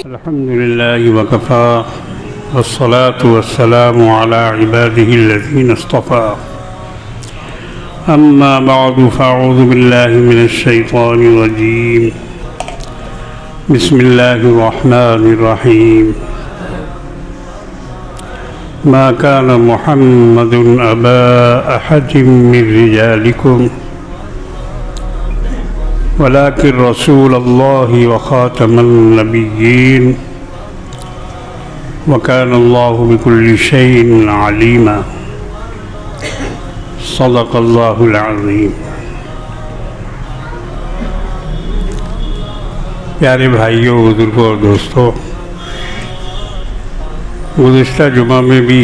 अल्हम्दुलिल्लाहि वकफ़ा वस्सलातु वस्सलामु अला इबादिहि अल्लज़ीना इस्तफ़ा अम्मा बअदु फ़अऊज़ु बिल्लाहि मिनश शैतानिर रजीम बिस्मिल्लाहिर रहमानिर रहीम मा कान मुहम्मदुन अबा अहदिम मिन रिजालिकुम वलाकिन रसूलल्लाहि व खातमन नबिय्यीन व कानल्लाहु बिकुल्लि शैइन अलीमा सदक़ल्लाहुल अज़ीम। प्यारे भाइयों, बुजुर्गों और दोस्तों, गुज़िश्ता जुमा में भी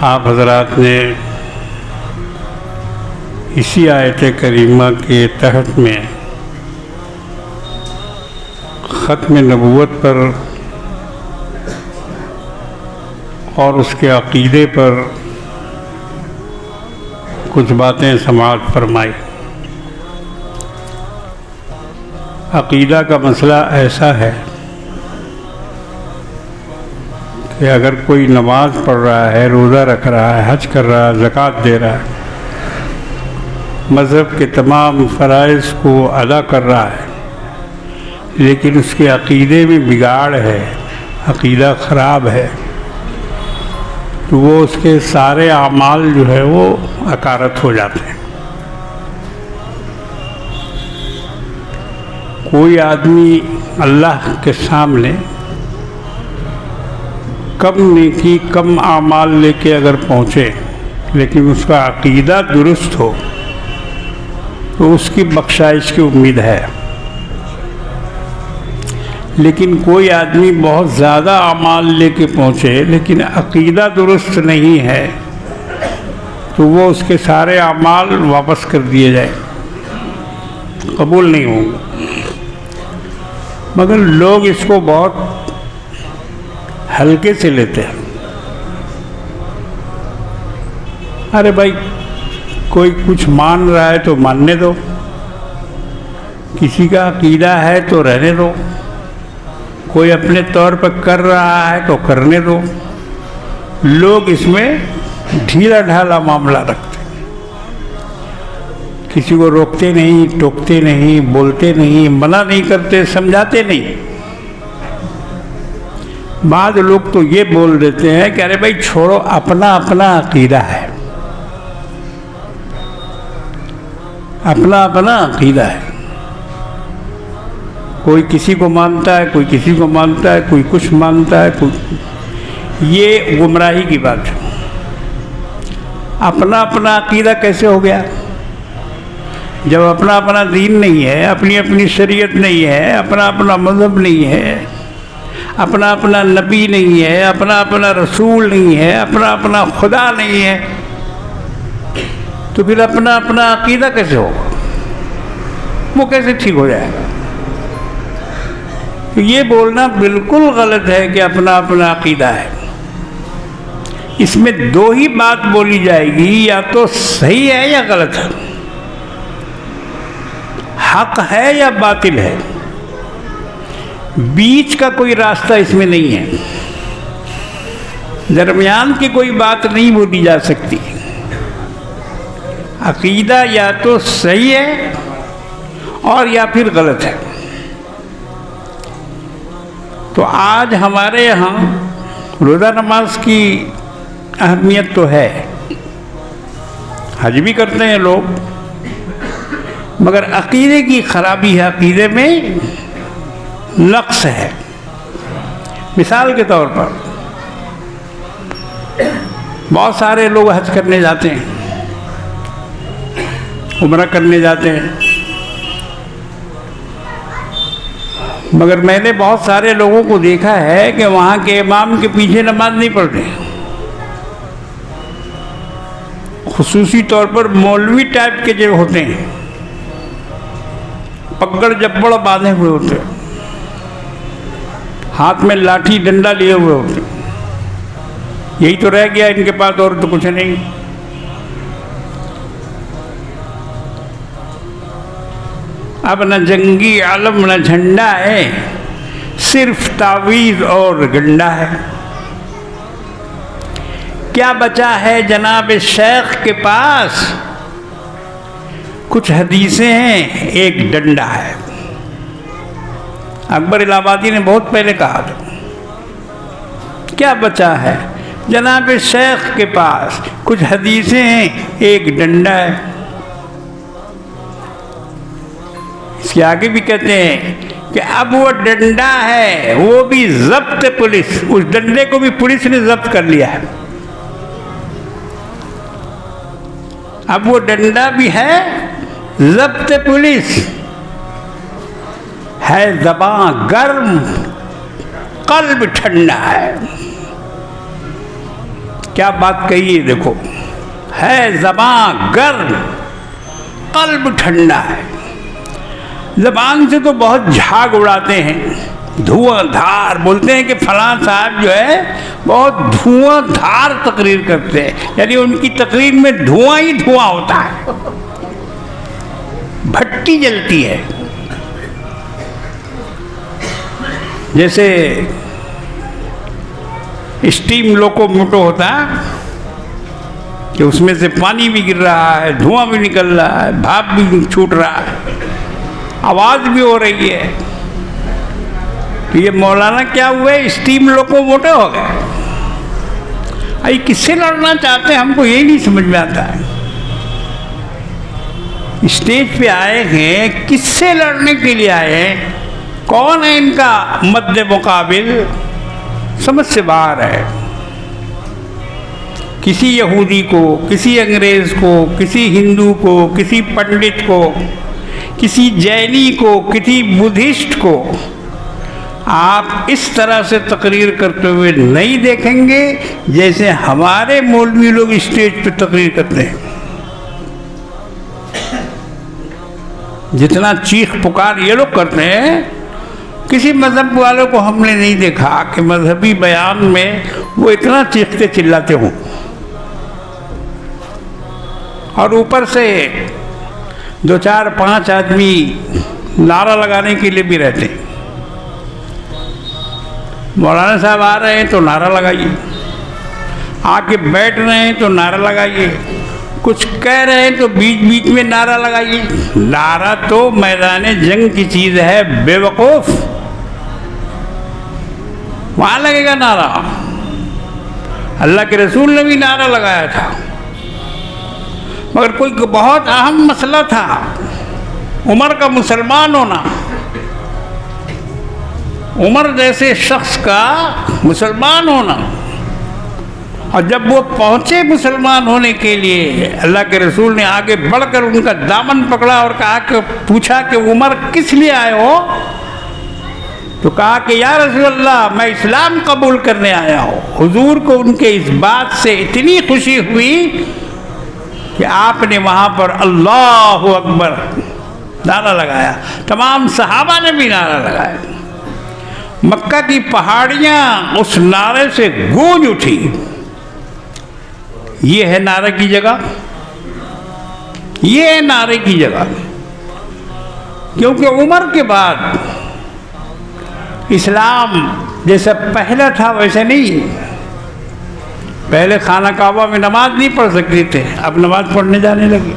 आप हज़रात ने इसी आयत करीमा के तहत में ख़त्म नबूवत पर और उसके अक़ीदे पर कुछ बातें समाअत फरमाई। अक़ीदा का मसला ऐसा है कि अगर कोई नमाज पढ़ रहा है, रोज़ा रख रहा है, हज कर रहा है, ज़कात दे रहा है, मज़हब के तमाम फ़राइज़ को अदा कर रहा है, लेकिन उसके अक़ीदे में बिगाड़ है, अक़ीदा ख़राब है, तो वो उसके सारे आमाल जो है वो अकारत हो जाते हैं। कोई आदमी अल्लाह के सामने कम नेकी, कम आमाल लेके अगर पहुँचे, लेकिन उसका अक़ीदा दुरुस्त हो, तो उसकी बख्शाइश की उम्मीद है। लेकिन कोई आदमी बहुत ज़्यादा अमाल लेके पहुँचे लेकिन अक़ीदा दुरुस्त नहीं है, तो वो उसके सारे अमाल वापस कर दिए जाए, कबूल नहीं होंगे। मगर लोग इसको बहुत हल्के से लेते हैं। अरे भाई, कोई कुछ मान रहा है तो मानने दो, किसी का अक़ीदा है तो रहने दो, कोई अपने तौर पर कर रहा है तो करने दो। लोग इसमें ढीला ढाला मामला रखते हैं, किसी को रोकते नहीं, टोकते नहीं, बोलते नहीं, मना नहीं करते, समझाते नहीं। बाद लोग तो ये बोल देते हैं कि अरे भाई छोड़ो, अपना अपना अक़ीदा है, अपना अपना अक़ीदा है। कोई किसी को मानता है, कोई किसी को मानता है, कोई कुछ मानता है, कोई, ये गुमराही की बात है। अपना अपना अक़ीदा कैसे हो गया? जब अपना अपना दीन नहीं है, अपनी अपनी शरीयत नहीं है, अपना अपना मज़हब नहीं है, अपना अपना नबी नहीं है, अपना अपना रसूल नहीं है, अपना अपना खुदा नहीं है, तो फिर अपना अपना अक़ीदा कैसे होगा? वो कैसे ठीक हो जाएगा? तो ये बोलना बिल्कुल गलत है कि अपना अपना अक़ीदा है। इसमें दो ही बात बोली जाएगी, या तो सही है या गलत है, हक है या बातिल है, बीच का कोई रास्ता इसमें नहीं है, दरमियान की कोई बात नहीं बोली जा सकती। अक़ीदा या तो सही है और या फिर गलत है। तो आज हमारे यहाँ रोज़ा नमाज की अहमियत तो है, हज भी करते हैं लोग, मगर अक़ीदे की ख़राबी है, अक़ीदे में नक़्स है। मिसाल के तौर पर बहुत सारे लोग हज करने जाते हैं, उम्रा करने जाते हैं, मगर मैंने बहुत सारे लोगों को देखा है कि वहाँ के इमाम के पीछे नमाज नहीं पढ़ते। खुसूसी तौर पर मौलवी टाइप के जो होते हैं, पगड़ जब्बड़ बांधे हुए होते हैं, हाथ में लाठी डंडा लिए हुए होते हैं, यही तो रह गया इनके पास, और तो कुछ नहीं। अब न जंगी आलम न झंडा है, सिर्फ तावीज़ और गंडा है। क्या बचा है जनाब शेख के पास, कुछ हदीसें हैं एक डंडा है। अकबर इलाहाबादी ने बहुत पहले कहा था, क्या बचा है जनाब शेख के पास, कुछ हदीसें हैं एक डंडा है। इसके आगे भी कहते हैं कि अब वो डंडा है वो भी जब्त पुलिस, उस डंडे को भी पुलिस ने जब्त कर लिया है। अब वो डंडा भी है जब्त पुलिस है, ज़बां गर्म कल्ब ठंडा है। क्या बात कही है देखो, है ज़बां गर्म कल्ब ठंडा है। ज़बान से तो बहुत झाग उड़ाते हैं, धुआंधार बोलते हैं कि फलां साहब जो है बहुत धुआंधार तकरीर करते हैं, यानी उनकी तकरीर में धुआं ही धुआं होता है, भट्टी जलती है। जैसे स्टीम लोकोमोटिव होता है कि उसमें से पानी भी गिर रहा है, धुआं भी निकल रहा है, भाप भी छूट रहा है, आवाज़ भी हो रही है। तो ये मौलाना क्या हुए, स्टीम लोकोमोटिव हो गए। अरे किससे लड़ना चाहते हैं, हमको यही नहीं समझ में आता है। स्टेज पे आए हैं, किससे लड़ने के लिए आए हैं, कौन है इनका मद्दे मुकाबिल, समझ से बाहर है। किसी यहूदी को, किसी अंग्रेज को, किसी हिंदू को, किसी पंडित को, किसी जैनी को, किसी बुद्धिस्ट को आप इस तरह से तकरीर करते हुए नहीं देखेंगे जैसे हमारे मौलवी लोग स्टेज पे तकरीर करते हैं। जितना चीख पुकार ये लोग करते हैं, किसी मजहब वालों को हमने नहीं देखा कि मजहबी बयान में वो इतना चीखते चिल्लाते हों। और ऊपर से 2 4 5 आदमी नारा लगाने के लिए भी रहते हैं। मौलाना साहब आ रहे हैं तो नारा लगाइए, आके बैठ रहे हैं तो नारा लगाइए, कुछ कह रहे हैं तो बीच बीच में नारा लगाइए। नारा तो मैदान जंग की चीज़ है बेवकूफ़, वहाँ लगेगा नारा। अल्लाह के रसूल ने भी नारा लगाया था, मगर कोई बहुत अहम मसला था, उमर का मुसलमान होना। उमर जैसे शख्स का मुसलमान होना। और जब वो पहुँचे मुसलमान होने के लिए, अल्लाह के रसूल ने आगे बढ़कर उनका दामन पकड़ा और कहा कि पूछा कि उमर किस लिए आए हो? तो कहा कि या रसूल अल्लाह, मैं इस्लाम कबूल करने आया हूँ। हुजूर को उनके इस बात से इतनी खुशी हुई कि आपने वहाँ पर अल्लाहु अकबर नारा लगाया। तमाम सहाबा ने भी नारा लगाया। मक्का की पहाड़ियाँ उस नारे से गूंज उठी। ये है नारे की जगह, ये है नारे की जगह। क्योंकि उमर के बाद इस्लाम जैसा पहला था वैसे नहीं। पहले खाना काबा में नमाज नहीं पढ़ सकते थे, अब नमाज पढ़ने जाने लगे।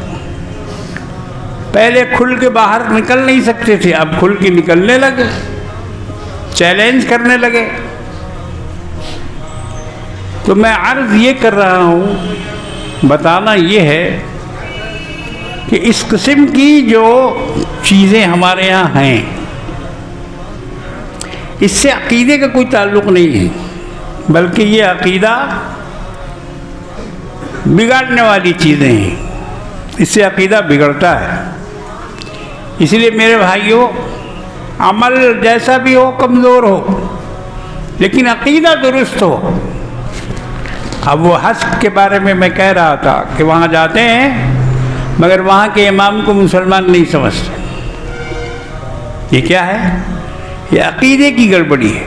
पहले खुल के बाहर निकल नहीं सकते थे, अब खुल के निकलने लगे, चैलेंज करने लगे। तो मैं अर्ज़ ये कर रहा हूँ, बताना ये है कि इस किस्म की जो चीज़ें हमारे यहाँ हैं, इससे अक़ीदे का कोई ताल्लुक़ नहीं है, बल्कि ये अक़ीदा बिगाड़ने वाली चीज़ें हैं। इससे अक़ीदा बिगड़ता है। इसलिए मेरे भाइयों, अमल जैसा भी हो कमज़ोर हो, लेकिन अक़ीदा दुरुस्त हो। अब वो हज के बारे में मैं कह रहा था कि वहाँ जाते हैं मगर वहाँ के इमाम को मुसलमान नहीं समझते। ये क्या है? ये अक़ीदे की गड़बड़ी है,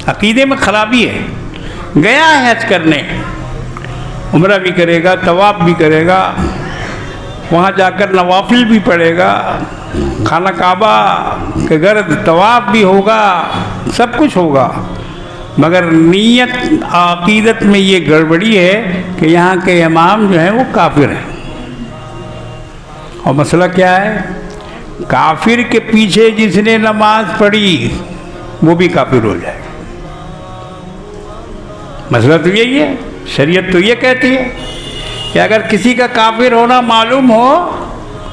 अक़ीदे में ख़राबी है। गया है हज करने, उम्रा भी करेगा, तवाफ़ भी करेगा, वहाँ जाकर नवाफिल भी पड़ेगा, खाना काबा के घर तवाफ भी होगा, सब कुछ होगा, मगर नीयत अकीदत में ये गड़बड़ी है कि यहाँ के इमाम जो हैं वो काफिर हैं। और मसला क्या है, काफिर के पीछे जिसने नमाज पढ़ी वो भी काफिर हो जाएगा। मसला तो यही है, शरीयत तो ये कहती है कि अगर किसी का काफिर होना मालूम हो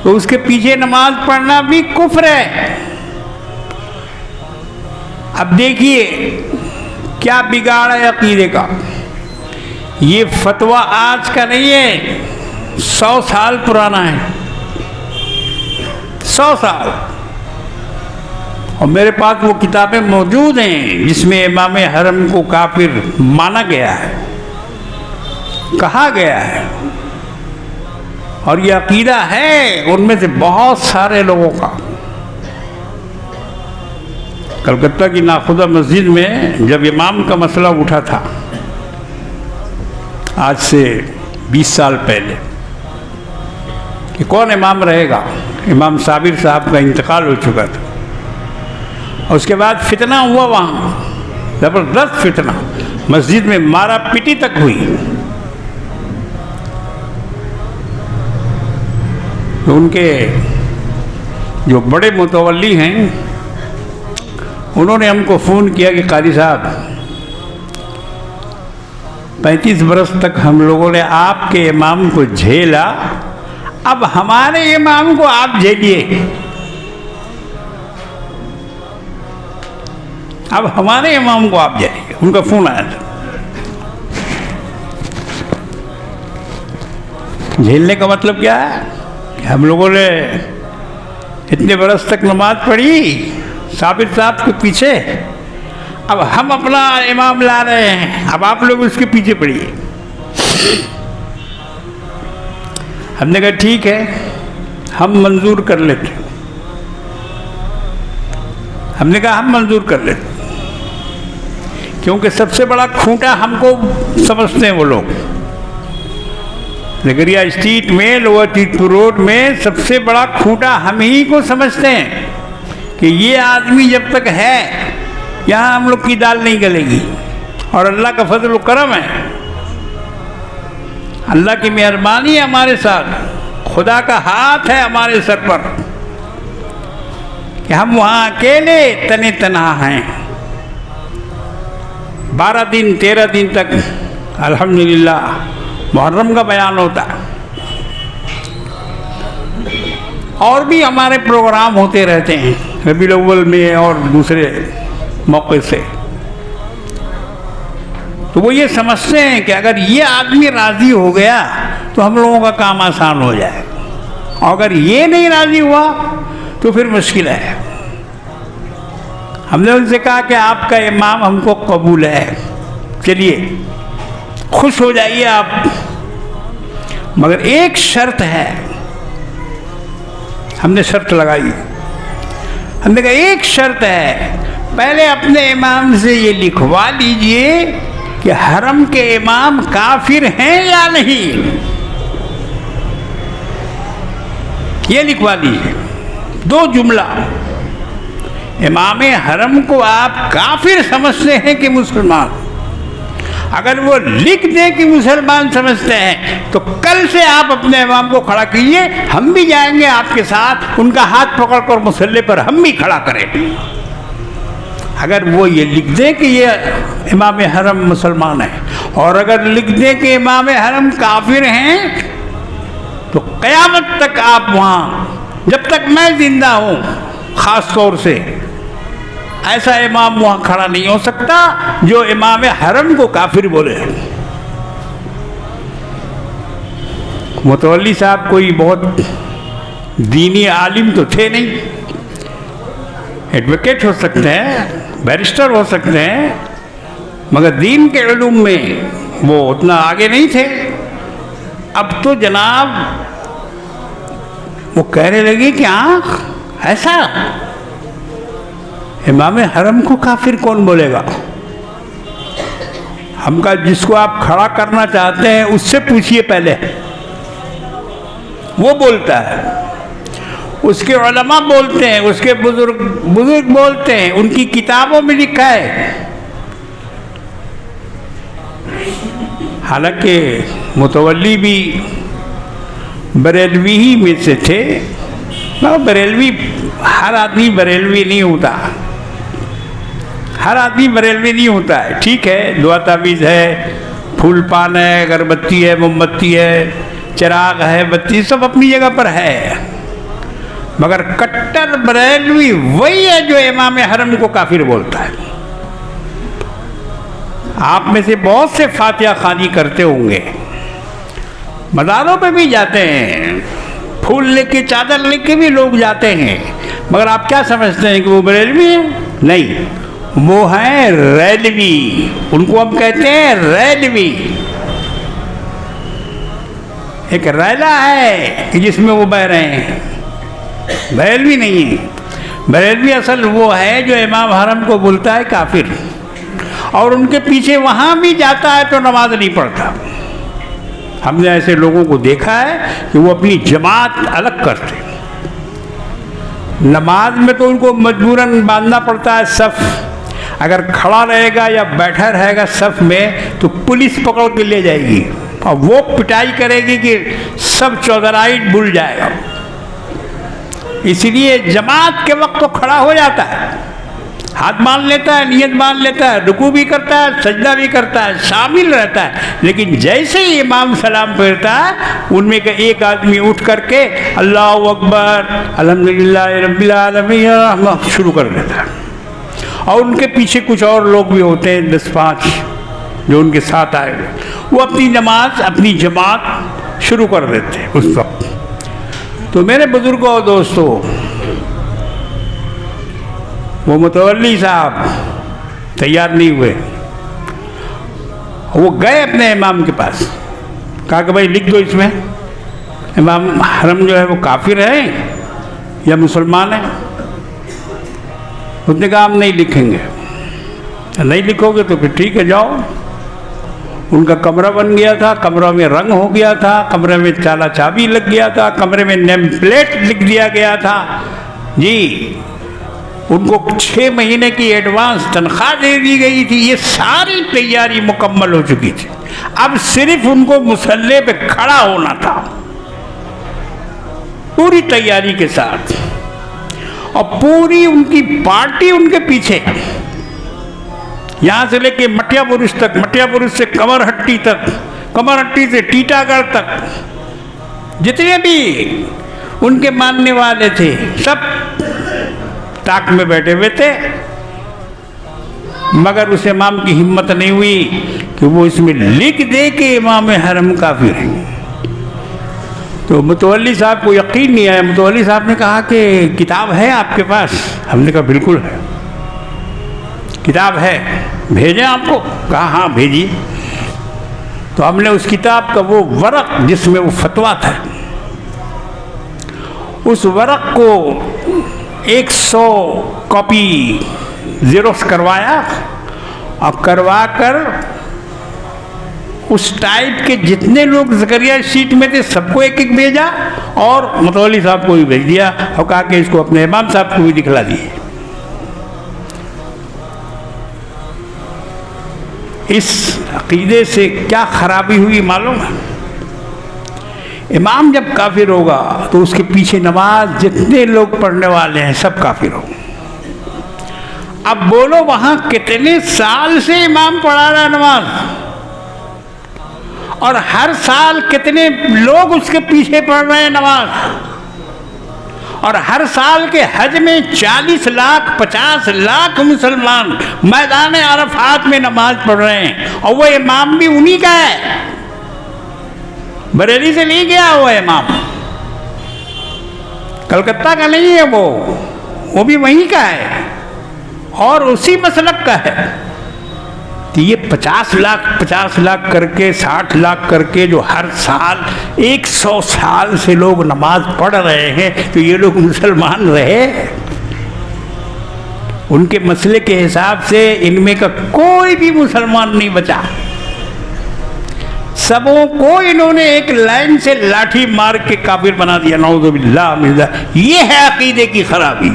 तो उसके पीछे नमाज पढ़ना भी कुफ्र है। अब देखिए क्या बिगाड़ है अकीदे का। ये फतवा आज का नहीं है, 100 साल पुराना है, 100 साल। और मेरे पास वो किताबें मौजूद हैं जिसमें इमाम हरम को काफिर माना गया है, कहा गया है। और ये अकीदा है उनमें से बहुत सारे लोगों का। कलकत्ता की नाखुदा मस्जिद में जब इमाम का मसला उठा था आज से 20 साल पहले कि कौन इमाम रहेगा, इमाम साबिर साहब का इंतकाल हो चुका था। और उसके बाद फितना हुआ, वहाँ ज़बरदस्त फितना, मस्जिद में मारा पिटी तक हुई। तो उनके जो बड़े मुतवल्ली हैं उन्होंने हमको फ़ोन किया कि कारी साहब 35 बरस तक हम लोगों ने आपके इमाम को झेला, अब हमारे इमाम को आप झेलिए, अब हमारे इमाम को आप झेलिए। उनका फ़ोन आया था। झेलने का मतलब क्या है? हम लोगों ने इतने बरस तक नमाज पढ़ी साबिर साहब के पीछे, अब हम अपना इमाम ला रहे हैं, अब आप लोग उसके पीछे पड़िए। हमने कहा ठीक है, हम मंजूर कर लेते। हमने कहा हम मंजूर कर लेते, क्योंकि सबसे बड़ा खूंटा हमको समझते हैं वो लोग। नगरिया स्ट्रीट में, लोअर तीर्थपुर रोड में सबसे बड़ा खूंटा हम ही को समझते हैं कि ये आदमी जब तक है यहाँ हम लोग की दाल नहीं गलेगी। और अल्लाह का फजल व करम है, अल्लाह की मेहरबानी है हमारे साथ, खुदा का हाथ है हमारे सर पर कि हम वहाँ अकेले तने तनहा हैं। 12 दिन 13 दिन तक अल्हम्दुलिल्लाह मुहर्रम का बयान होता है, और भी हमारे प्रोग्राम होते रहते हैं रबीउल अव्वल में और दूसरे मौके से। तो वो ये समझते हैं कि अगर ये आदमी राज़ी हो गया तो हम लोगों का काम आसान हो जाए, और अगर ये नहीं राज़ी हुआ तो फिर मुश्किल है। हमने उनसे कहा कि आपका इमाम हमको कबूल है, चलिए खुश हो जाइए आप, मगर एक शर्त है। हमने शर्त लगाई, हमने कहा एक शर्त है, पहले अपने इमाम से ये लिखवा लीजिए कि हरम के इमाम काफिर हैं या नहीं, ये लिखवा लीजिए। 2 जुमला, इमाम हरम को आप काफिर समझते हैं कि मुसलमान? अगर वो लिख दें कि मुसलमान समझते हैं तो कल से आप अपने इमाम को खड़ा कीजिए, हम भी जाएंगे आपके साथ, उनका हाथ पकड़कर मुसल्ले पर हम भी खड़ा करें। अगर वो ये लिख दें कि ये इमाम हरम मुसलमान है, और अगर लिख दें कि इमाम हरम काफिर हैं, तो क़यामत तक आप वहाँ, जब तक मैं जिंदा हूँ ख़ास तौर से, ऐसा इमाम वहाँ खड़ा नहीं हो सकता जो इमाम हरम को काफिर बोले। मुतवल्ली साहब कोई बहुत दीनी आलिम तो थे नहीं, एडवोकेट हो सकते हैं, बैरिस्टर हो सकते हैं, मगर दीन के इल्म में वो उतना आगे नहीं थे। अब तो जनाब वो कहने लगे कि हाँ ऐसा, इमाम हरम को काफिर कौन बोलेगा? हमका जिसको आप खड़ा करना चाहते हैं उससे पूछिए पहले, वो बोलता है, उसके उलमा बोलते हैं, उसके बुजुर्ग बोलते हैं, उनकी किताबों में लिखा है। हालांकि मुतवल्ली भी बरेलवी ही में से थे, मगर बरेलवी हर आदमी बरेलवी नहीं होता, हर आदमी बरेलवी नहीं होता है। ठीक है, दुआ तावीज़ है, फूल पान है, अगरबत्ती है, मोमबत्ती है, चिराग है, बत्ती, सब अपनी जगह पर है, मगर कट्टर बरेलवी वही है जो इमाम हरम को काफिर बोलता है। आप में से बहुत से फातिहा खानी करते होंगे, मज़ारों पे भी जाते हैं, फूल लेके चादर लेके भी लोग जाते हैं, मगर आप क्या समझते हैं कि वो बरेलवी है? नहीं, वो हैं रैलवी, उनको हम कहते हैं रैलवी। एक रैला है कि जिसमें वो बह रहे हैं, बरेलवी नहीं है। बरेलवी असल वो है जो इमाम हरम को बोलता है काफिर, और उनके पीछे वहाँ भी जाता है तो नमाज नहीं पढ़ता। हमने ऐसे लोगों को देखा है कि वो अपनी जमात अलग करते, नमाज में तो उनको मजबूरन बांधना पड़ता है सफ़, अगर खड़ा रहेगा या बैठा रहेगा सफ़ में तो पुलिस पकड़ के ले जाएगी और वो पिटाई करेगी कि सब चौधराई भूल जाएगा। इसलिए जमात के वक्त तो खड़ा हो जाता है, हाथ बांध लेता है, नियत बांध लेता है, रुकू भी करता है, सजदा भी करता है, शामिल रहता है, लेकिन जैसे ही इमाम सलाम फेरता है उनमें का एक आदमी उठ करके अल्लाहु अकबर अल्हम्दुलिल्लाह रब्बिल आलमीन शुरू कर देता है, और उनके पीछे कुछ और लोग भी होते हैं 10-5 जो उनके साथ आए हुए, वो अपनी नमाज अपनी जमात शुरू कर देते हैं उस वक्त। तो मेरे बुजुर्गों और दोस्तों, वो मुतवल्ली साहब तैयार नहीं हुए, वो गए अपने इमाम के पास, कहा कि भाई लिख दो इसमें, इमाम हरम जो है वो काफिर है या मुसलमान है। उसने कहा हम नहीं लिखेंगे। नहीं लिखोगे तो फिर ठीक है, जाओ। उनका कमरा बन गया था, कमरा में रंग हो गया था, कमरे में ताला चाबी लग गया था, कमरे में नेम प्लेट लिख दिया गया था जी। उनको 6 महीने की एडवांस तनख्वाह दे दी गई थी, ये सारी तैयारी मुकम्मल हो चुकी थी। अब सिर्फ उनको मुसल्ले पे खड़ा होना था पूरी तैयारी के साथ, और पूरी उनकी पार्टी उनके पीछे, यहाँ से लेके मटिया बुरुज तक, मटिया बुरुज से कमरहट्टी तक, कमरहट्टी से टीटागढ़ तक, जितने भी उनके मानने वाले थे सब ताक में बैठे हुए थे। मगर उस इमाम की हिम्मत नहीं हुई कि वो इसमें लिख दे कि इमाम हरम काफिर हैं। तो मुतवल्ली साहब को यकीन नहीं आया। मुतवल्ली साहब ने कहा कि किताब है आपके पास? हमने कहा बिल्कुल है, किताब है, भेजें आपको? कहा हाँ भेजिए। तो हमने उस किताब का वो वरक जिसमें वो फतवा था, उस वरक को 100 कॉपी ज़ेरोक्स करवाया, और करवा कर उस टाइप के जितने लोग ज़करिया शीट में थे सबको एक एक भेजा, और मुतवल्ली साहब को भी भेज दिया, और कहा कि इसको अपने इमाम साहब को भी दिखला दिए। इस अकीदे से क्या खराबी हुई मालूम है? इमाम जब काफिर होगा तो उसके पीछे नमाज जितने लोग पढ़ने वाले हैं सब काफिर होंगे। अब बोलो वहां कितने साल से इमाम पढ़ा रहा है नमाज, और हर साल कितने लोग उसके पीछे पढ़ रहे हैं नमाज, और हर साल के हज में 40 लाख 50 लाख मुसलमान मैदान अरफात में नमाज पढ़ रहे हैं, और वो इमाम भी उन्हीं का है, बरेली से नहीं गया हुआ इमाम, कलकत्ता का नहीं है वो भी वहीं का है और उसी मसलक का है। तो ये 50 लाख करके 60 लाख करके जो हर साल 100 साल से लोग नमाज पढ़ रहे हैं, तो ये लोग मुसलमान रहे? उनके मसले के हिसाब से इनमें का कोई भी मुसलमान नहीं बचा। सबों को इन्होंने एक लाइन से लाठी मार के काफिर बना दिया। नऊज़ुबिल्लाह मिन ज़ालिक। ये है अकीदे की खराबी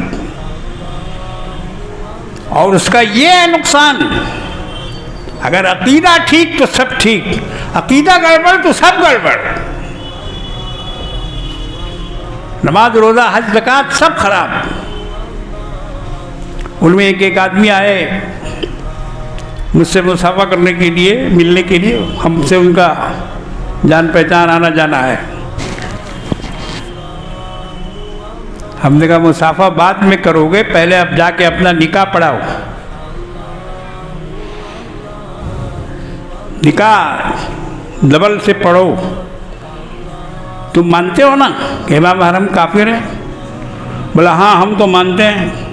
और उसका ये है नुकसान। अगर अकीदा ठीक तो सब ठीक, अकीदा गड़बड़ तो सब गड़बड़। नमाज, रोजा, हज, ज़कात सब खराब। उनमें एक आदमी आए मुझसे मुसाफा करने के लिए, मिलने के लिए। हमसे उनका जान पहचान, आना जाना है। हमने कहा मुसाफा बाद में करोगे, पहले अब जाके अपना निकाह पढ़ाओ। निकाह डबल से पढ़ो। तुम मानते हो ना कि इमाम हरम काफिर है? बोला हाँ हम तो मानते हैं।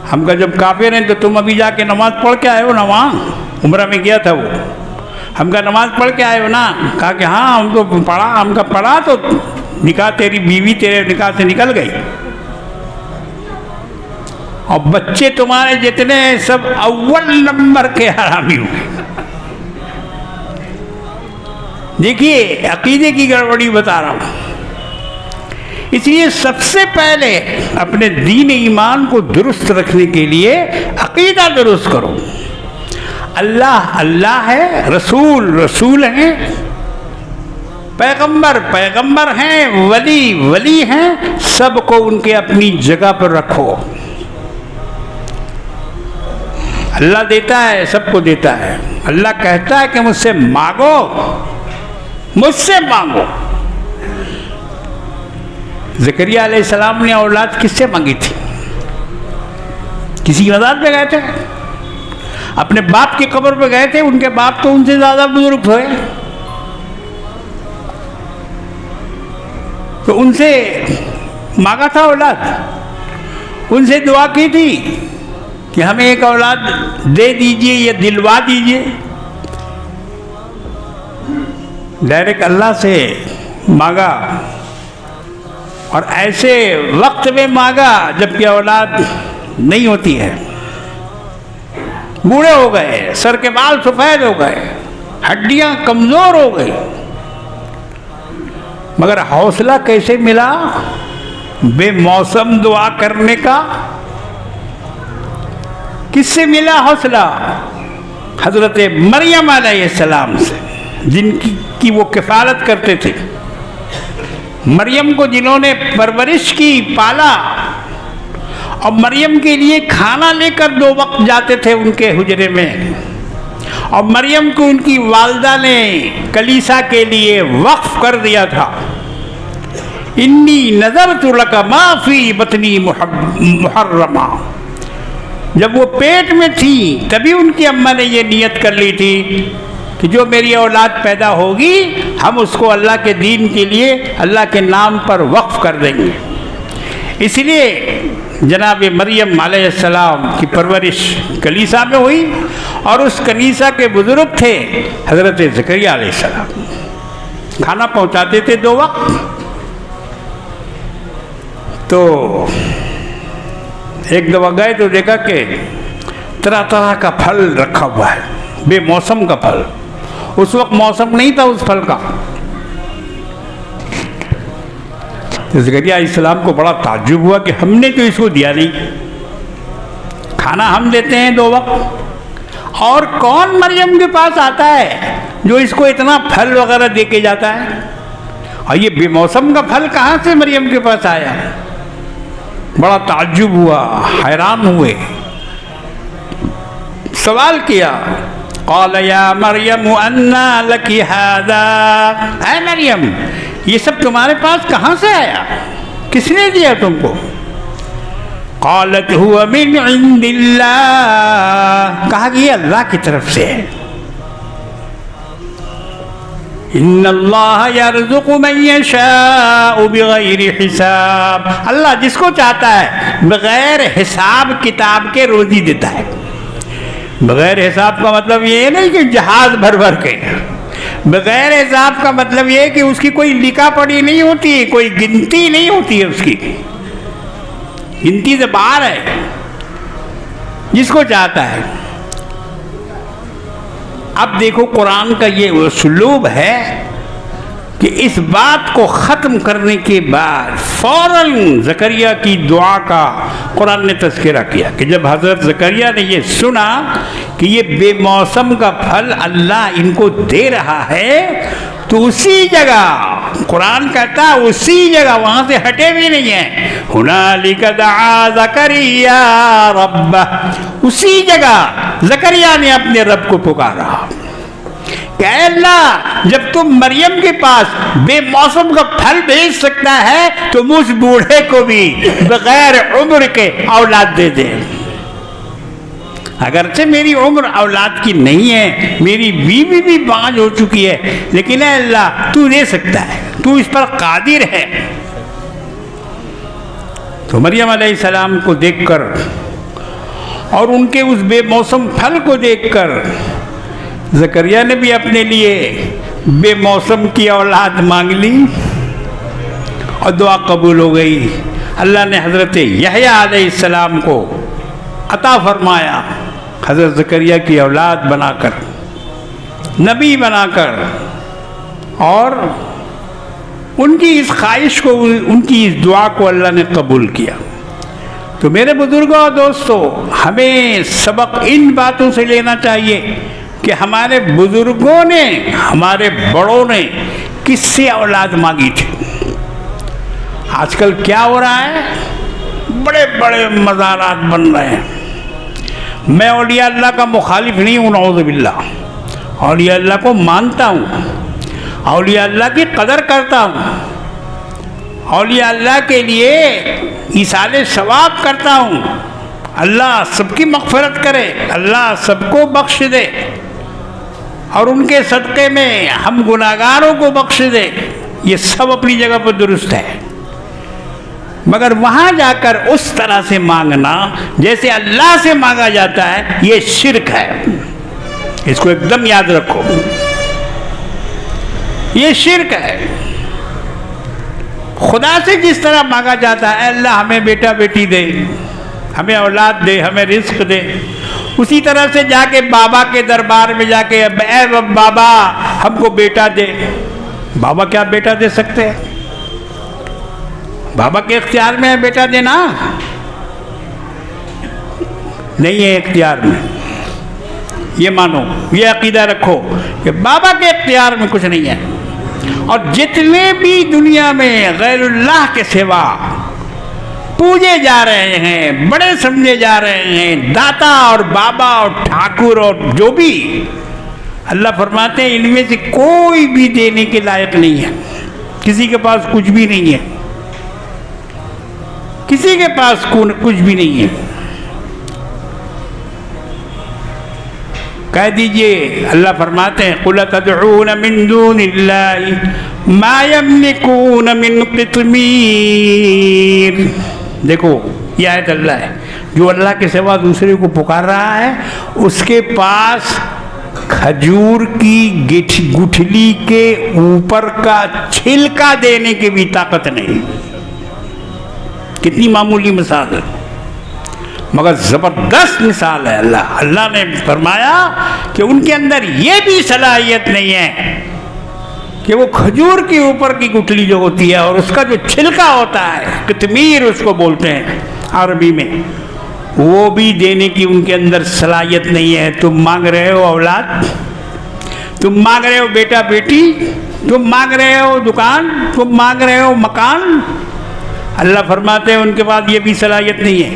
हम कहा जब काफिर हैं तो तुम अभी जाके नमाज पढ़ के आए हो ना, वहाँ उम्रा में गया था वो। हम कहा नमाज पढ़ के आए हो ना? कहा कि हाँ हम तो पढ़ा। हम कहा पढ़ा तो निकाह, तेरी बीवी तेरे निकाह से निकल गई और बच्चे तुम्हारे जितने सब अव्वल नंबर के हरामी हुए। देखिए अकीदे की गड़बड़ी बता रहा हूँ। इसलिए सबसे पहले अपने दीन ईमान को दुरुस्त रखने के लिए अकीदा दुरुस्त करो। अल्लाह अल्लाह है, रसूल रसूल हैं, पैगंबर पैगंबर हैं, वली वली हैं। सबको उनके अपनी जगह पर रखो। अल्लाह देता है, सबको देता है। अल्लाह कहता है कि मुझसे मांगो, मुझसे मांगो। ज़करिया अलैहिस्सलाम ने औलाद किससे मांगी थी? किसी की मदद पे गए थे? अपने बाप की कब्र पे गए थे? उनके बाप तो उनसे ज्यादा बुजुर्ग हुए, तो उनसे मांगा था औलाद। उनसे दुआ की थी कि हमें एक औलाद दे दीजिए या दिलवा दीजिए। डायरेक्ट अल्लाह से मांगा और ऐसे वक्त में मांगा जबकि औलाद नहीं होती है। बूढ़े हो गए, सर के बाल सफेद हो गए, हड्डियां कमजोर हो गई, मगर हौसला कैसे मिला? बेमौसम दुआ करने का। किससे मिला हौसला? हजरत मरियम अलैहिस्सलाम से, जिनकी वो किफालत करते थे। मरियम को जिन्होंने परवरिश की, पाला, और मरियम के लिए खाना लेकर 2 वक्त जाते थे उनके हुजरे में, और मरियम को उनकी वालदा ने कलीसा के लिए वक्फ कर दिया था। इन्नी नज़रतु लका मा फी बतनी मुहर्रमा। जब वो पेट में थी तभी उनकी अम्मा ने ये नियत कर ली थी कि जो मेरी औलाद पैदा होगी हम उसको अल्लाह के दीन के लिए, अल्लाह के नाम पर वक्फ कर देंगे। इसलिए जनाब मरियम अलैहिस्सलाम की परवरिश कलीसा में हुई और उस कलीसा के बुजुर्ग थे हजरत ज़करिया अलैहिस्सलाम। खाना पहुंचाते थे 2 वक्त। तो एक दफा गए तो देखा कि तरह तरह का फल रखा हुआ है, बेमौसम का फल। उस वक्त मौसम नहीं था उस फल का। तो ज़करिया अलैहिस्सलाम को बड़ा ताज्जुब हुआ कि हमने तो इसको दिया नहीं। खाना हम देते हैं 2 वक्त, और कौन मरियम के पास आता है जो इसको इतना फल वगैरह दे के जाता है? और ये बेमौसम का फल कहाँ से मरियम के पास आया? बड़ा ताज्जुब हुआ, हैरान हुए। सवाल किया, क़ाल या मरियम अन्ना लकी हादा। ऐ मरियम, ये सब तुम्हारे पास कहाँ से आया? किसने दिया तुमको? क़ालत हुवा मिन इंदिल्लाह। कहा कि ये अल्लाह की तरफ से है। इन्नल्लाह यर्ज़ुक़ु मन यशाअ बिग़ैरि हिसाब। अल्लाह जिसको चाहता है बगैर हिसाब किताब के रोजी देता है। बगैर हिसाब का मतलब ये नहीं कि जहाज भर भर के। बगैर हिसाब का मतलब ये कि उसकी कोई लिखा पढ़ी नहीं होती, कोई गिनती नहीं होती है, उसकी गिनती से बाहर है। जिसको चाहता है। अब देखो कुरान का ये उसलूब है कि इस बात को ख़त्म करने के बाद फ़ौरन ज़करिया की दुआ का कुरान ने तज़किरा किया कि जब हज़रत ज़करिया ने ये सुना कि ये बेमौसम का फल अल्लाह इनको दे रहा है, तो उसी जगह कुरान कहता है, उसी जगह, वहाँ से हटे भी नहीं है, हुनालिका दआ ज़करिया रब्बह, उसी जगह ज़करिया ने अपने रब को पुकारा कि अल्लाह, जब तुम मरियम के पास बेमौसम का फल भेज सकता है तो मुझ बूढ़े को भी बगैर उम्र के औलाद दे दे। अगरचे मेरी उम्र औलाद की नहीं है, मेरी बीवी भी बांझ हो चुकी है, लेकिन अल्लाह तू दे सकता है, तू इस पर कादिर है। तो मरियम अलैहिस्सलाम को देखकर और उनके उस बेमौसम फल को देखकर ज़करिया ने भी अपने लिए बेमौसम की औलाद मांग ली और दुआ कबूल हो गई। अल्लाह ने हज़रत यहया अलैहिस्सलाम को अता फरमाया, हज़रत ज़करिया की औलाद बनाकर, नबी बनाकर, और उनकी इस ख्वाहिश को, उनकी इस दुआ को अल्लाह ने कबूल किया। तो मेरे बुजुर्गों और दोस्तों, हमें सबक इन बातों से लेना चाहिए कि हमारे बुजुर्गों ने, हमारे बड़ों ने किससे औलाद मांगी थी। आजकल क्या हो रहा है, बड़े बड़े मज़ारात बन रहे हैं। मैं औलिया अल्लाह का मुखालिफ नहीं हूँ, नऊज़ बिल्लाह, औलिया अल्लाह को मानता हूँ, औलिया अल्लाह की कदर करता हूँ, औलिया अल्लाह के लिए इसाले सवाब करता हूँ। अल्लाह सबकी मग़फ़िरत करे, अल्लाह सबको बख्श दे और उनके सदक़े में हम गुनाहगारों को बख्श दे, ये सब अपनी जगह पर दुरुस्त है। मगर वहाँ जाकर उस तरह से मांगना जैसे अल्लाह से मांगा जाता है, ये शिर्क है। इसको एकदम याद रखो, ये शिर्क है। खुदा से जिस तरह मांगा जाता है, अल्लाह हमें बेटा बेटी दे, हमें औलाद दे, हमें रिस्क दे, उसी तरह से जाके बाबा के दरबार में जाके बाबा हमको बेटा दे। बाबा क्या बेटा दे सकते हैं? बाबा के इख्तियार में है बेटा देना? नहीं है इख्तियार में। ये मानो, ये अकीदा रखो कि बाबा के इख्तियार में कुछ नहीं है। और जितने भी दुनिया में गैरुल्लाह के सिवा पूजे जा रहे हैं, बड़े समझे जा रहे हैं, दाता और बाबा और ठाकुर और जो भी, अल्लाह फरमाते हैं इनमें से कोई भी देने के लायक नहीं है। किसी के पास कुछ भी नहीं है, किसी के पास कुछ भी नहीं है। कह दीजिए, अल्लाह फरमाते हैं कुल तदऊन मिन दूनिल्लाहि मा यमलिकून मिन क़ित्मीर। देखो ये आयत अल्लाह है, जो अल्लाह के सिवा दूसरे को पुकार रहा है, उसके पास खजूर की गुठली के ऊपर का छिलका देने की भी ताकत नहीं। कितनी मामूली मिसाल है, मगर ज़बरदस्त मिसाल है। अल्लाह ने फरमाया कि उनके अंदर ये भी सलाहियत नहीं है कि वो खजूर के ऊपर की गुठली जो होती है और उसका जो छिलका होता है, कितमीर उसको बोलते हैं अरबी में, वो भी देने की उनके अंदर सलाहियत नहीं है। तुम मांग रहे हो औलाद, तुम मांग रहे हो बेटा बेटी, तुम मांग रहे हो दुकान, तुम मांग रहे हो मकान। अल्लाह फरमाते हैं उनके पास ये भी सलाहियत नहीं है।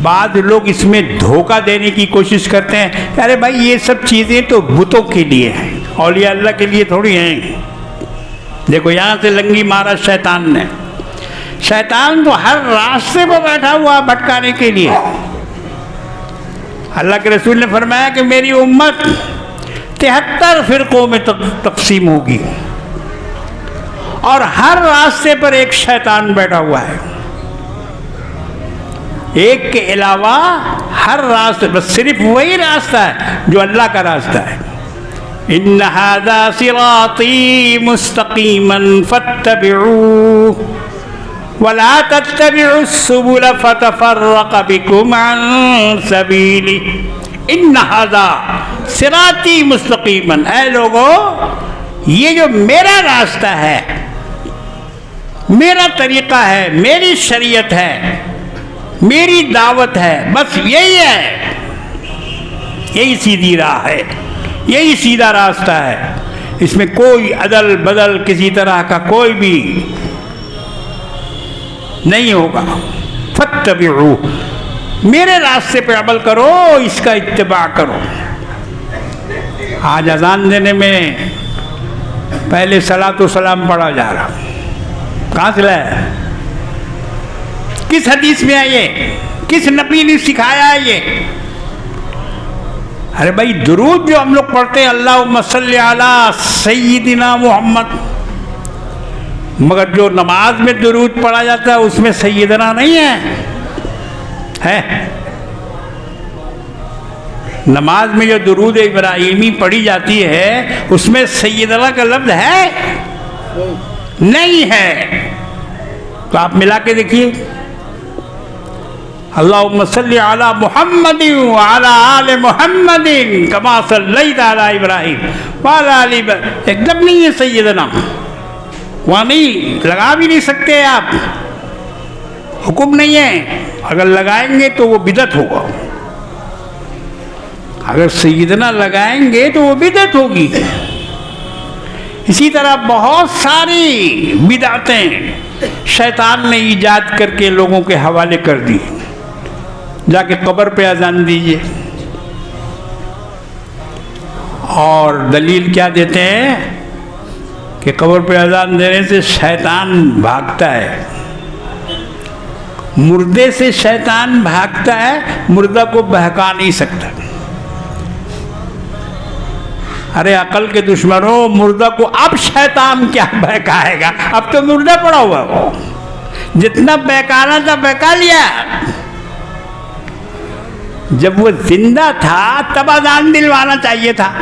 बाद लोग इसमें धोखा देने की कोशिश करते हैं, अरे भाई ये सब चीज़ें तो बुतों के लिए हैं, औलिया अल्लाह के लिए थोड़ी हैं। देखो यहाँ से लंगी मारा शैतान ने। शैतान तो हर रास्ते पर बैठा हुआ भटकाने के लिए। अल्लाह के रसूल ने फरमाया कि मेरी उम्मत 73 फ़िरक़ों में तकसीम होगी और हर रास्ते पर एक शैतान बैठा हुआ है। एक के अलावा हर रास्ते पर सिर्फ वही रास्ता है जो अल्लाह का रास्ता है। इन्न हाज़ा सिराती मुस्तक़ीमन फत्तबिऊह वला तत्तबिउस सुबुल फतफर्रक़ बिकुम अन सबीलिह। इन्न हाज़ा सिराती मुस्तकीमन, ऐ लोगों ये जो मेरा रास्ता है, मेरा तरीका है, मेरी शरीयत है, मेरी दावत है, बस यही है, यही सीधी राह है, यही सीधा रास्ता है, इसमें कोई अदल बदल किसी तरह का कोई भी नहीं होगा। फत्तबिऊ, मेरे रास्ते पे अमल करो, इसका इत्तिबा करो। आज अजान देने में पहले सलातो सलाम पढ़ा जा रहा, कहाँ से लाया, किस हदीस में है ये, किस नबी ने सिखाया है ये? अरे भाई दुरूद जो हम लोग पढ़ते हैं, अल्लाहुम्मा सल्ली अला सय्यिदिना मुहम्मद, मगर जो नमाज में दुरूद पढ़ा जाता है उसमें सय्यिदना नहीं है? नमाज में जो दुरूद इब्राहिमी पढ़ी जाती है उसमें सय्यिदना का लफ्ज है? नहीं है। तो आप मिला के देखिए, अल्लाहुम्मा सल्ली अला मुहम्मदिन व अला आले मुहम्मदिन कमा सल्लैता अला इब्राहिम व अला आलि इब्राहिम, एकदम नहीं है सय्यदना, वहाँ नहीं, लगा भी नहीं सकते आप, हुक्म नहीं है। अगर लगाएंगे तो वो बिदअत होगा, अगर सय्यदना लगाएंगे तो वो बिदअत होगी। इसी तरह बहुत सारी बिदअतें शैतान ने ईजाद करके लोगों के हवाले कर दी। जाके कब्र पे अजान दीजिए, और दलील क्या देते हैं कि कब्र पे अजान देने से शैतान भागता है, मुर्दे से शैतान भागता है, मुर्दा को बहका नहीं सकता। अरे अकल के दुश्मनों, मुर्दा को अब शैतान क्या बहकाएगा, अब तो मुर्दा पड़ा हुआ वो, जितना बहकाना था बहका लिया। जब वो जिंदा था तब अजान दिलवाना चाहिए था,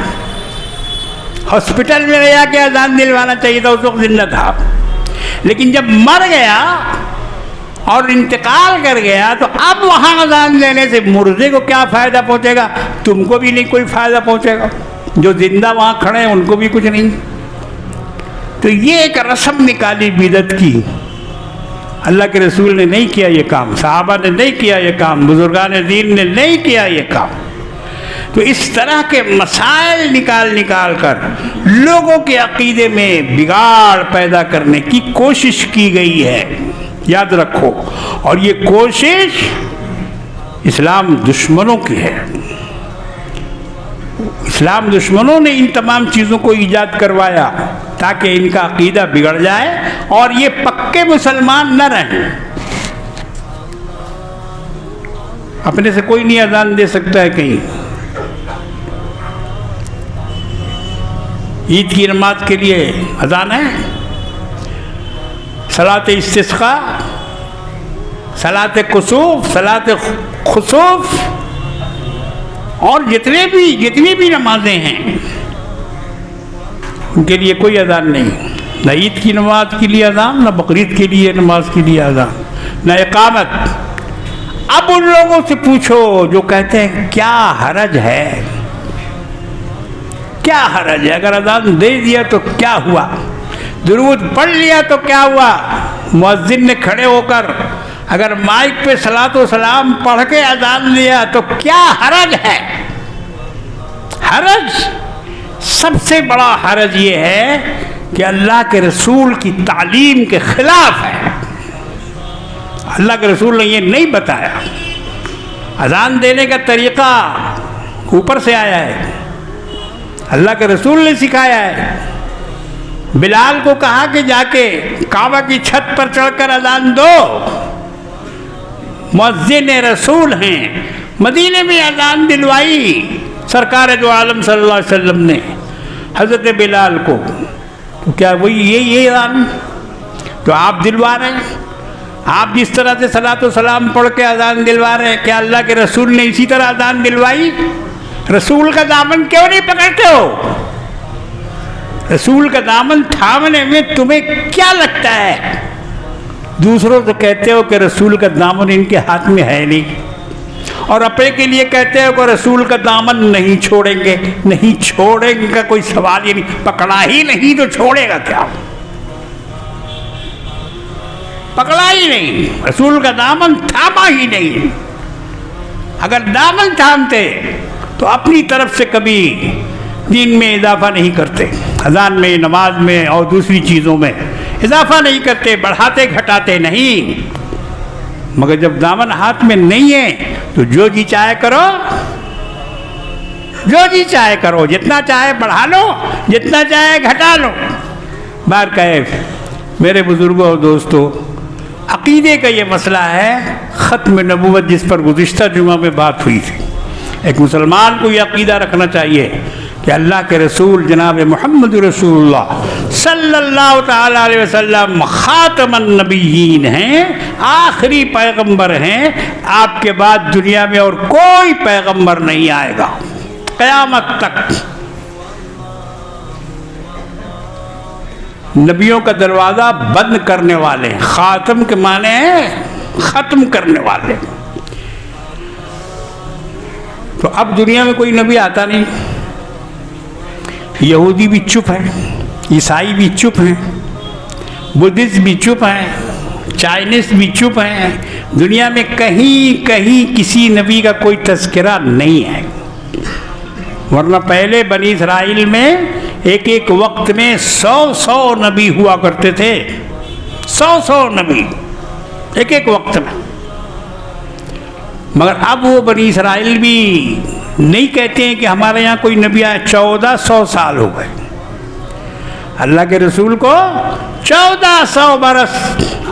हॉस्पिटल में ले जाके अजान दिलवाना चाहिए था, उस वक्त जिंदा था। लेकिन जब मर गया और इंतकाल कर गया तो अब वहाँ अजान देने से मुर्दे को क्या फ़ायदा पहुँचेगा? तुमको भी नहीं कोई फ़ायदा पहुँचेगा, जो जिंदा वहाँ खड़े हैं उनको भी कुछ नहीं। तो ये एक रस्म निकाली बिदअत की। अल्लाह के रसूल ने नहीं किया ये काम, सहाबा ने नहीं किया ये काम, बुजुर्गान दीन ने नहीं किया ये काम। तो इस तरह के मसाइल निकाल कर लोगों के अकीदे में बिगाड़ पैदा करने की कोशिश की गई है, याद रखो। और ये कोशिश इस्लाम दुश्मनों की है। इस्लाम दुश्मनों ने इन तमाम चीज़ों को ईजाद करवाया ताकि इनका अकीदा बिगड़ जाए और ये पक्के मुसलमान न रहें। अपने से कोई नहीं अजान दे सकता है कहीं। ईद की नमाज के लिए अजान है, सलात इस्तिस्का, सलात कुसूफ, सलात खुसूफ और जितनी भी नमाजें हैं उनके लिए कोई अजान नहीं। न ईद की नमाज के लिए अजान, न बकरीद के लिए नमाज के लिए अजान, न इकामत। अब उन लोगों से पूछो जो कहते हैं क्या हरज है, क्या हरज है? अगर अजान दे दिया तो क्या हुआ, दुरूद पढ़ लिया तो क्या हुआ, मुअज्जिन ने खड़े होकर अगर माइक पे सलातो सलाम पढ़ के अजान दिया तो क्या हरज है? हरज, सबसे बड़ा हरज ये है कि अल्लाह के रसूल की तालीम के खिलाफ है। अल्लाह के रसूल ने ये नहीं बताया। अजान देने का तरीका ऊपर से आया है, अल्लाह के रसूल ने सिखाया है। बिलाल को कहा कि जाके काबा की छत पर चढ़कर अजान दो, मुअज्जिन रसूल हैं। मदीने में अजान दिलवाई सरकार दो आलम सल्लल्लाहु अलैहि वसल्लम ने हज़रत बिलाल को, तो क्या वही यही अजान तो आप दिलवा रहे हैं? आप जिस तरह से सलातो सलाम पढ़ के अजान दिलवा रहे हैं, क्या अल्लाह के रसूल ने इसी तरह अजान दिलवाई? रसूल का दामन क्यों नहीं पकड़ते हो? रसूल का दामन थामने में तुम्हें क्या लगता है? दूसरों तो कहते हो कि रसूल का दामन इनके हाथ में है नहीं, और अपने के लिए कहते हैं कि रसूल का दामन नहीं छोड़ेंगे। नहीं छोड़ेंगे का कोई सवाल ही नहीं, पकड़ा ही नहीं तो छोड़ेगा क्या? पकड़ा ही नहीं, रसूल का दामन थामा ही नहीं। अगर दामन थामते तो अपनी तरफ से कभी दीन में इजाफा नहीं करते, अजान में, नमाज में और दूसरी चीज़ों में इजाफा नहीं करते, बढ़ाते घटाते नहीं। मगर जब दामन हाथ में नहीं है तो जो जी चाहे करो, जो जी चाहे करो, जितना चाहे बढ़ा लो, जितना चाहे घटा लो। बार कहे मेरे बुजुर्गों और दोस्तों, अकीदे का ये मसला है ख़त्म नबूवत, जिस पर गुज़िश्ता जुमा में बात हुई थी। एक मुसलमान को ये अकीदा रखना चाहिए कि अल्लाह के रसूल जनाब मोहम्मद रसूलुल्लाह सल्लल्लाहु तआला अलैहि वसल्लम ख़ातमन नबिय्यीन हैं, आखिरी पैगंबर हैं। आपके बाद दुनिया में और कोई पैगंबर नहीं आएगा क़यामत तक। नबियों का दरवाज़ा बंद करने वाले, ख़ातम के माने ख़त्म करने वाले। तो अब दुनिया में कोई नबी आता नहीं। यहूदी भी चुप है, ईसाई भी चुप हैं, बुद्धिस्ट भी चुप हैं, चाइनीस भी चुप हैं। दुनिया में कहीं कहीं किसी नबी का कोई तज़किरा नहीं है। वरना पहले बनी इसराइल में एक एक वक्त में 100 नबी हुआ करते थे, 100 नबी एक एक वक्त में। मगर अब वो बनी इसराइल भी नहीं कहते हैं कि हमारे यहाँ कोई नबी आया। 1400 साल हो गए अल्लाह के रसूल को, 1400 बरस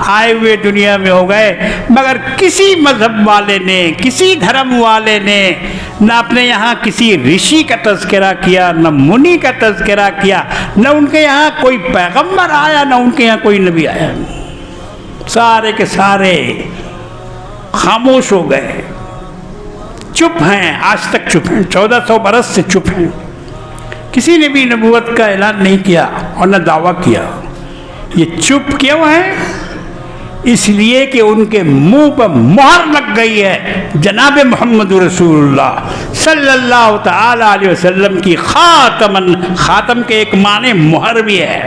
आए हुए दुनिया में हो गए, मगर किसी मजहब वाले ने, किसी धर्म वाले ने न अपने यहाँ किसी ऋषि का तज़किरा किया, न मुनि का तज़किरा किया, न उनके यहाँ कोई पैगंबर आया, न उनके यहाँ कोई नबी आया। सारे के सारे खामोश हो गए, चुप हैं, आज तक चुप हैं, 1400 बरस से चुप हैं। किसी ने भी नबूवत का ऐलान नहीं किया और न दावा किया। ये चुप क्यों है? इसलिए कि उनके मुंह पर मोहर लग गई है जनाब मोहम्मद रसूलुल्लाह सल्लल्लाहु तआला अलैहि वसल्लम की खातमन। खातम के एक माने मोहर भी है।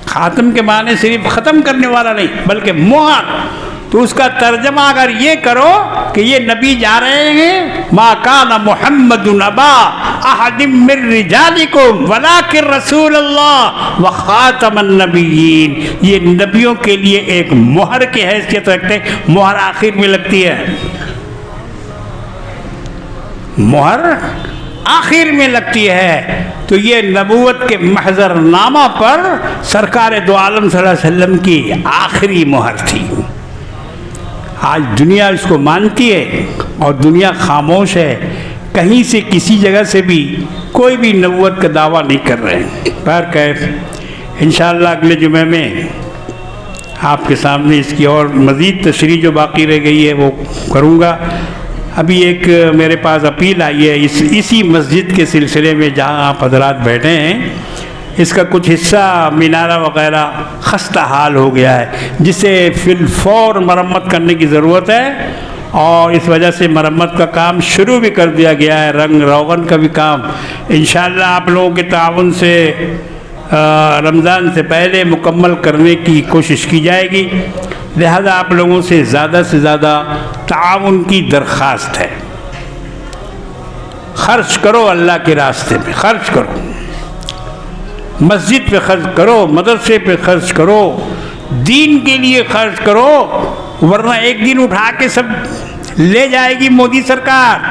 खातम के माने सिर्फ ख़त्म करने वाला नहीं, बल्कि मोहर। तो उसका तर्जमा अगर ये करो कि ये नबी जा रहे हैं, मा काना मुहम्मदुन अबा अहदिम मिर रिजालिकुम वलाकिन रसूलुल्लाह व खातमन नबिय्यीन। ये नबियों के लिए एक मोहर की हैसियत रखते हैं। मोहर आखिर में लगती है, मोहर आखिर में लगती है। तो ये नबूवत के महजरनामा पर सरकार दो आलम सल्लल्लाहु अलैहि वसल्लम की आखिरी मोहर थी। आज दुनिया इसको मानती है और दुनिया खामोश है। कहीं से किसी जगह से भी कोई भी नबूवत का दावा नहीं कर रहे हैं। पर कैफ इंशाअल्लाह अगले जुमे में आपके सामने इसकी और मज़ीद तशरीह जो बाकी रह गई है वो करूँगा। अभी एक मेरे पास अपील आई है इसी मस्जिद के सिलसिले में जहाँ आप हजरात बैठे हैं, इसका कुछ हिस्सा मीनारा वगैरह खस्ता हाल हो गया है, जिसे फिलफौर मरम्मत करने की ज़रूरत है। और इस वजह से मरम्मत का काम शुरू भी कर दिया गया है। रंग रोगन का भी काम इंशाअल्लाह आप लोगों के ताउन से रमज़ान से पहले मुकम्मल करने की कोशिश की जाएगी। लिहाजा आप लोगों से ज़्यादा ताउन की दरख्वास्त है। खर्च करो, अल्लाह के रास्ते में खर्च करो, मस्जिद पे खर्च करो, मदरसे पे खर्च करो, दीन के लिए खर्च करो। वरना एक दिन उठा के सब ले जाएगी मोदी सरकार।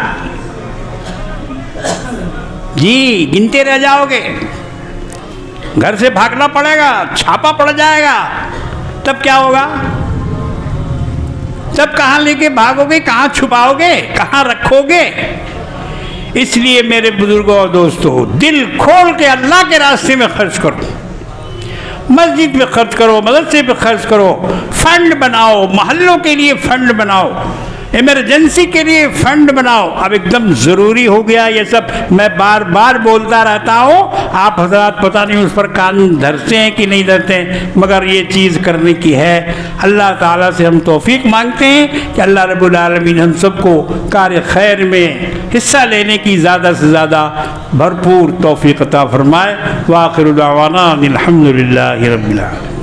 जी गिनते रह जाओगे, घर से भागना पड़ेगा, छापा पड़ जाएगा। तब क्या होगा? तब कहाँ लेके भागोगे, कहाँ छुपाओगे, कहाँ रखोगे? इसलिए मेरे बुजुर्गों और दोस्तों, दिल खोल के अल्लाह के रास्ते में खर्च करो, मस्जिद पे खर्च करो, मदरसे पे खर्च करो, फंड बनाओ, महल्लों के लिए फंड बनाओ। इमरजेंसी के लिए फंड बनाओ। अब एकदम ज़रूरी हो गया ये सब, मैं बार बार बोलता रहता हूँ, आप हजरात पता नहीं उस पर कान धरते हैं कि नहीं धरते हैं, मगर ये चीज़ करने की है। अल्लाह ताला से हम तौफीक मांगते हैं कि अल्लाह रब्बुल आलमीन हम सबको कार्य खैर में हिस्सा लेने की ज़्यादा से ज़्यादा भरपूर तौफीक अता फरमाए। व आखिरु दावाना अनिल हम्दुलिल्लाहि रब्बिल आलमीन।